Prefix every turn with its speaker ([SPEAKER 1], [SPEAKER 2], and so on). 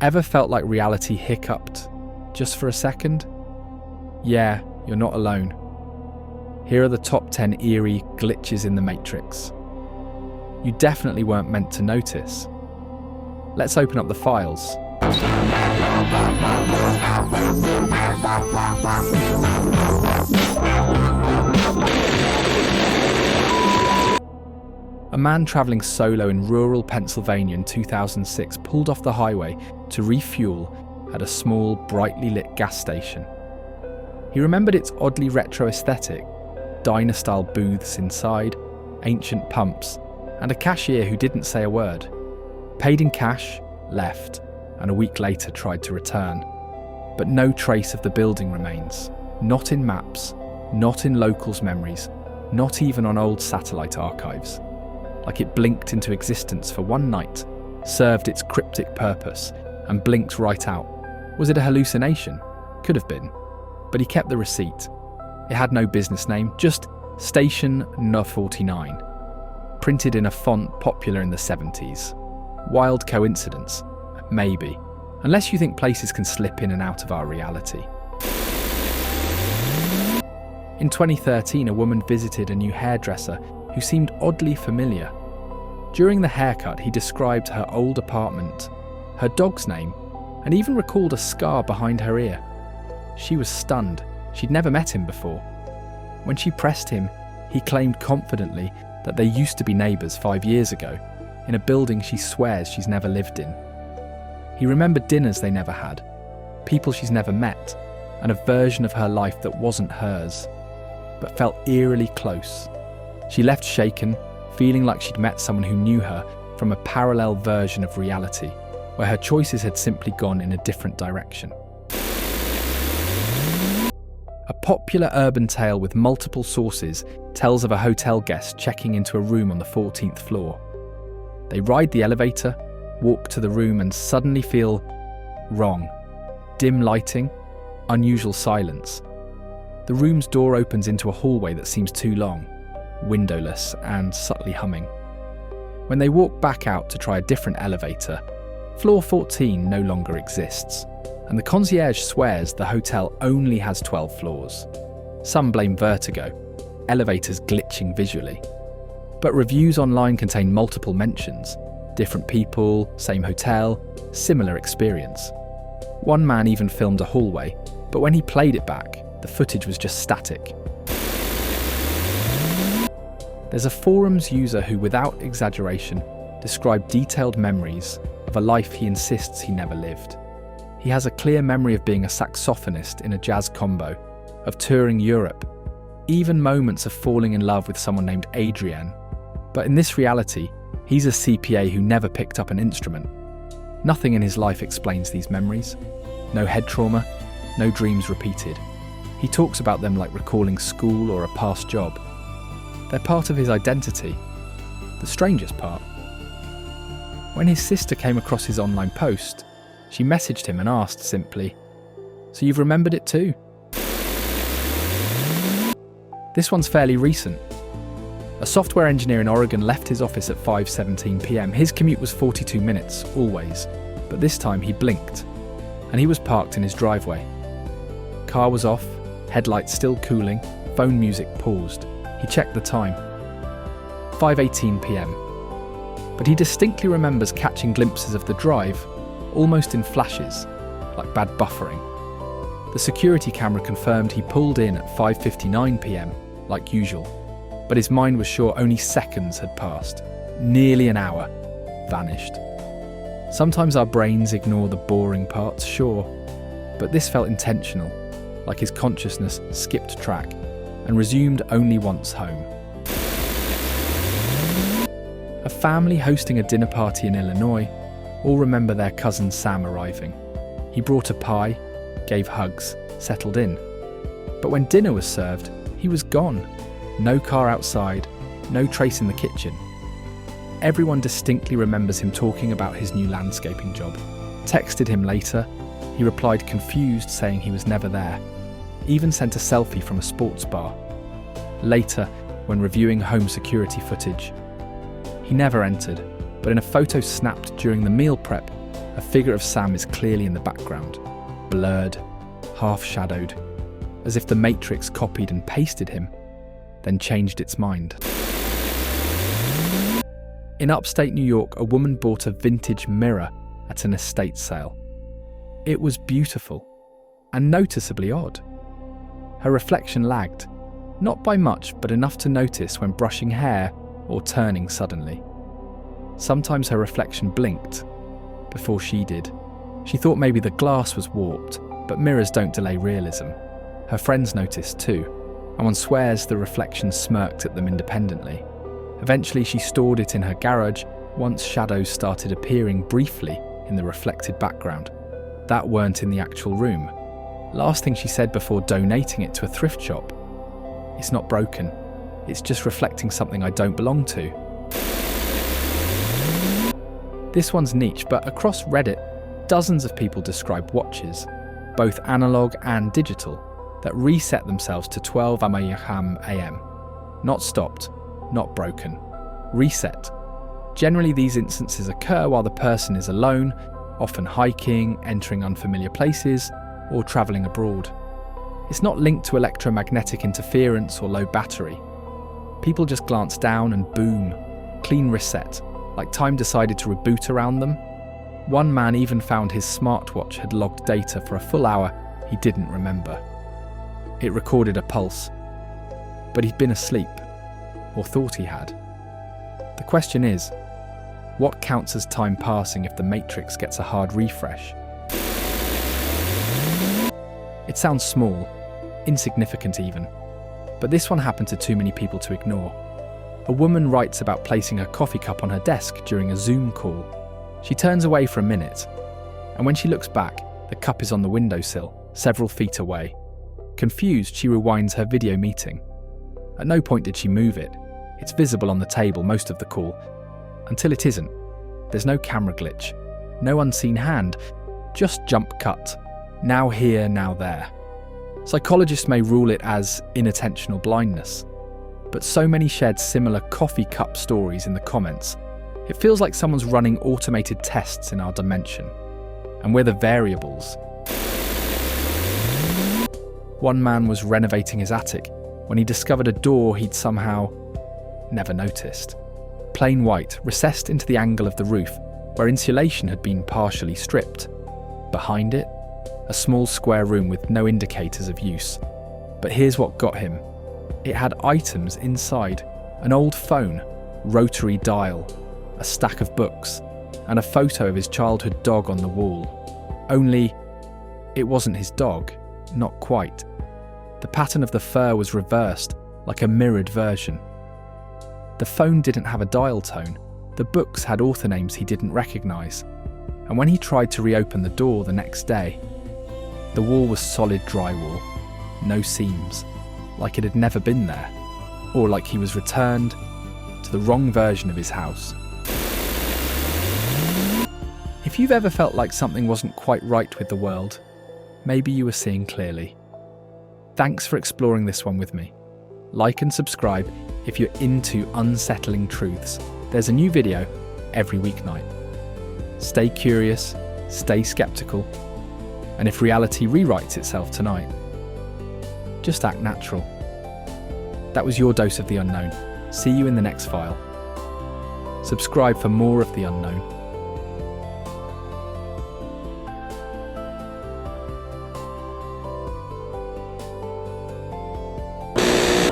[SPEAKER 1] Ever felt like reality hiccuped just for a second? Yeah, you're not alone. Here are the top 10 eerie glitches in the Matrix. You definitely weren't meant to notice. Let's open up the files. A man travelling solo in rural Pennsylvania in 2006 pulled off the highway to refuel at a small, brightly lit gas station. He remembered its oddly retro aesthetic, diner-style booths inside, ancient pumps, and a cashier who didn't say a word. Paid in cash, left, and a week later tried to return. But no trace of the building remains. Not in maps, not in locals' memories, not even on old satellite archives. Like it blinked into existence for one night, served its cryptic purpose, and blinked right out. Was it a hallucination? Could have been. But he kept the receipt. It had no business name, just Station No. 49, printed in a font popular in the 70s. Wild coincidence? Maybe. Unless you think places can slip in and out of our reality. In 2013, a woman visited a new hairdresser who seemed oddly familiar. During the haircut, he described her old apartment, her dog's name, and even recalled a scar behind her ear. She was stunned. She'd never met him before. When she pressed him, he claimed confidently that they used to be neighbours 5 years ago, in a building she swears she's never lived in. He remembered dinners they never had, people she's never met, and a version of her life that wasn't hers, but felt eerily close. She left shaken, feeling like she'd met someone who knew her from a parallel version of reality, where her choices had simply gone in a different direction. A popular urban tale with multiple sources tells of a hotel guest checking into a room on the 14th floor. They ride the elevator, walk to the room, and suddenly feel wrong. Dim lighting, unusual silence. The room's door opens into a hallway that seems too long, windowless and subtly humming. When they walk back out to try a different elevator, floor 14 no longer exists, and the concierge swears the hotel only has 12 floors. Some blame vertigo, elevators glitching visually. But reviews online contain multiple mentions. Different people, same hotel, similar experience. One man even filmed a hallway, but when he played it back, the footage was just static. There's a forums user who, without exaggeration, described detailed memories of a life he insists he never lived. He has a clear memory of being a saxophonist in a jazz combo, of touring Europe, even moments of falling in love with someone named Adrienne. But in this reality, he's a CPA who never picked up an instrument. Nothing in his life explains these memories. No head trauma, no dreams repeated. He talks about them like recalling school or a past job. They're part of his identity. The strangest part. When his sister came across his online post, she messaged him and asked simply, "So you've remembered it too?" This one's fairly recent. A software engineer in Oregon left his office at 5:17 p.m. His commute was 42 minutes, always, but this time he blinked, and he was parked in his driveway. Car was off, headlights still cooling, phone music paused. He checked the time. 5:18 p.m. But he distinctly remembers catching glimpses of the drive, almost in flashes, like bad buffering. The security camera confirmed he pulled in at 5:59 p.m, like usual, but his mind was sure only seconds had passed. Nearly an hour. Vanished. Sometimes our brains ignore the boring parts, sure, but this felt intentional, like his consciousness skipped track and resumed only once home. A family hosting a dinner party in Illinois all remember their cousin Sam arriving. He brought a pie, gave hugs, settled in. But when dinner was served, he was gone. No car outside, no trace in the kitchen. Everyone distinctly remembers him talking about his new landscaping job. Texted him later, he replied confused, saying he was never there. Even sent a selfie from a sports bar. Later, when reviewing home security footage, he never entered, but in a photo snapped during the meal prep, a figure of Sam is clearly in the background, blurred, half-shadowed, as if the Matrix copied and pasted him, then changed its mind. In upstate New York, a woman bought a vintage mirror at an estate sale. It was beautiful and noticeably odd. Her reflection lagged, not by much, but enough to notice when brushing hair or turning suddenly. Sometimes her reflection blinked before she did. She thought maybe the glass was warped, but mirrors don't delay realism. Her friends noticed too, and one swears the reflection smirked at them independently. Eventually she stored it in her garage once shadows started appearing briefly in the reflected background. That weren't in the actual room. Last thing she said before donating it to a thrift shop: "It's not broken, it's just reflecting something I don't belong to." This one's niche, but across Reddit, dozens of people describe watches, both analog and digital, that reset themselves to 12 am. Not stopped, not broken. Reset. Generally, these instances occur while the person is alone, often hiking, entering unfamiliar places, or travelling abroad. It's not linked to electromagnetic interference or low battery. People just glance down and boom, clean reset, like time decided to reboot around them. One man even found his smartwatch had logged data for a full hour he didn't remember. It recorded a pulse, but he'd been asleep, or thought he had. The question is, what counts as time passing if the Matrix gets a hard refresh? It sounds small, insignificant even, but this one happened to too many people to ignore. A woman writes about placing her coffee cup on her desk during a Zoom call. She turns away for a minute, and when she looks back, the cup is on the windowsill, several feet away. Confused, she rewinds her video meeting. At no point did she move it. It's visible on the table most of the call, until it isn't. There's no camera glitch, no unseen hand, just jump cut. Now here, now there. Psychologists may rule it as inattentional blindness, but so many shared similar coffee cup stories in the comments. It feels like someone's running automated tests in our dimension, and we're the variables. One man was renovating his attic when he discovered a door he'd somehow never noticed. Plain white, recessed into the angle of the roof, where insulation had been partially stripped. Behind it, a small square room with no indicators of use. But here's what got him. It had items inside: an old phone, rotary dial, a stack of books, and a photo of his childhood dog on the wall. Only, it wasn't his dog, not quite. The pattern of the fur was reversed, like a mirrored version. The phone didn't have a dial tone, the books had author names he didn't recognise, and when he tried to reopen the door the next day, the wall was solid drywall, no seams, like it had never been there, or like he was returned to the wrong version of his house. If you've ever felt like something wasn't quite right with the world, maybe you were seeing clearly. Thanks for exploring this one with me. Like and subscribe if you're into unsettling truths. There's a new video every weeknight. Stay curious, stay skeptical, and if reality rewrites itself tonight, just act natural. That was your dose of the unknown. See you in the next file. Subscribe for more of the unknown.